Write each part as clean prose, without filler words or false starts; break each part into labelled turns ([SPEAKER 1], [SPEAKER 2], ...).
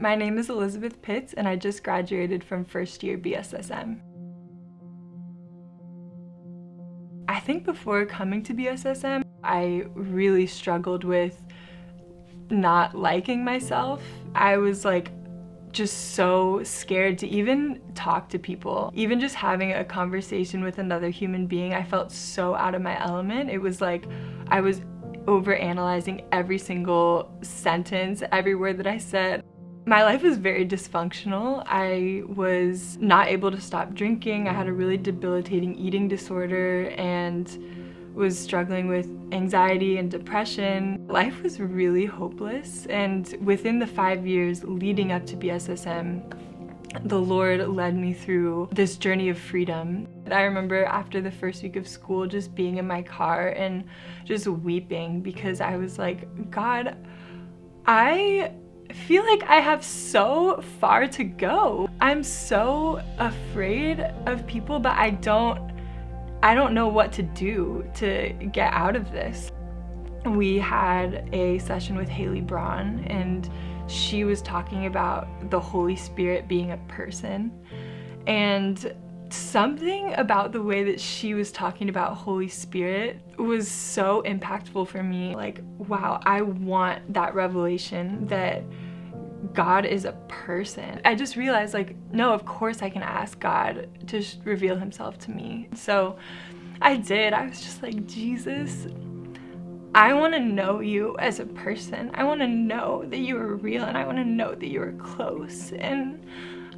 [SPEAKER 1] My name is Elizabeth Pitts, and I just graduated from first year BSSM. I think before coming to BSSM, I really struggled with not liking myself. I was just so scared to even talk to people. Even just having a conversation with another human being, I felt so out of my element. It was like I was overanalyzing every single sentence, every word that I said. My life was very dysfunctional. I was not able to stop drinking. I had a really debilitating eating disorder and was struggling with anxiety and depression. Life was really hopeless, and within the 5 years leading up to BSSM, the Lord led me through this journey of freedom. I remember after the first week of school just being in my car and just weeping because I was like, God, I feel like I have so far to go. I'm so afraid of people, but I don't know what to do to get out of this. We had a session with Haley Braun, and she was talking about the Holy Spirit being a person. And something about the way that she was talking about Holy Spirit was so impactful for me. Like, wow, I want that revelation that God is a person. I just realized, no, of course I can ask God to reveal himself to me. So I did. I was just like, Jesus, I want to know you as a person. I want to know that you are real, and I want to know that you are close. And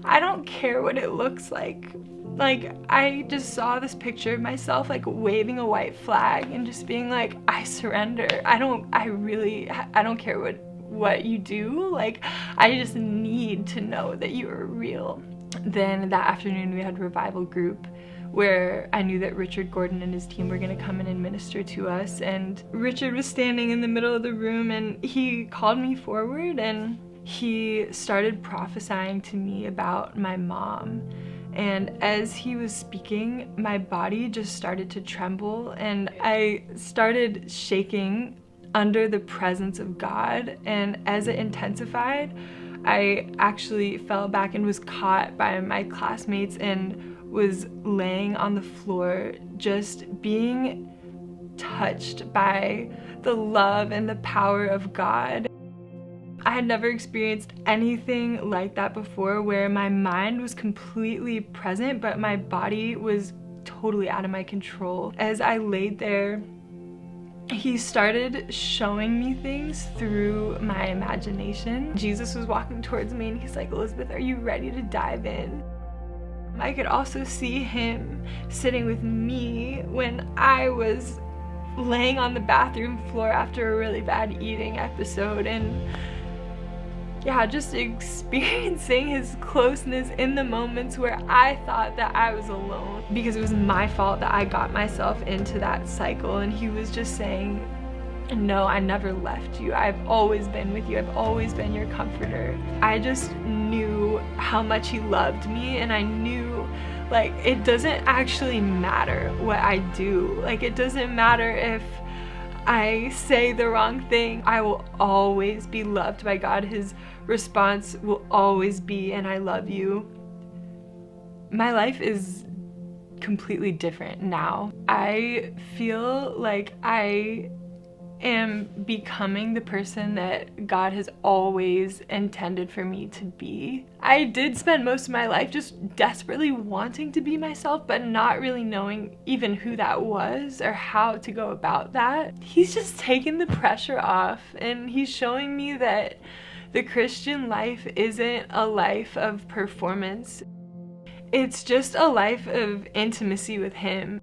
[SPEAKER 1] I don't care what it looks like. I just saw this picture of myself waving a white flag and just being like, I surrender. I don't care what you do. I just need to know that you are real. Then that afternoon we had revival group where I knew that Richard Gordon and his team were gonna come in and minister to us. And Richard was standing in the middle of the room, and he called me forward and he started prophesying to me about my mom. And as he was speaking, my body just started to tremble, and I started shaking under the presence of God. And as it intensified, I actually fell back and was caught by my classmates and was laying on the floor, just being touched by the love and the power of God. I had never experienced anything like that before, where my mind was completely present, but my body was totally out of my control. As I laid there, he started showing me things through my imagination. Jesus was walking towards me and he's like, Elizabeth, are you ready to dive in? I could also see him sitting with me when I was laying on the bathroom floor after a really bad eating episode, and yeah, just experiencing his closeness in the moments where I thought that I was alone because it was my fault that I got myself into that cycle. And he was just saying, no, I never left you. I've always been with you. I've always been your comforter. I just knew how much he loved me, and I knew it doesn't actually matter what I do. It doesn't matter if I say the wrong thing. I will always be loved by God. His response will always be, and I love you. My life is completely different now. I feel like I am becoming the person that God has always intended for me to be. I did spend most of my life just desperately wanting to be myself, but not really knowing even who that was or how to go about that. He's just taken the pressure off, and he's showing me that the Christian life isn't a life of performance. It's just a life of intimacy with him.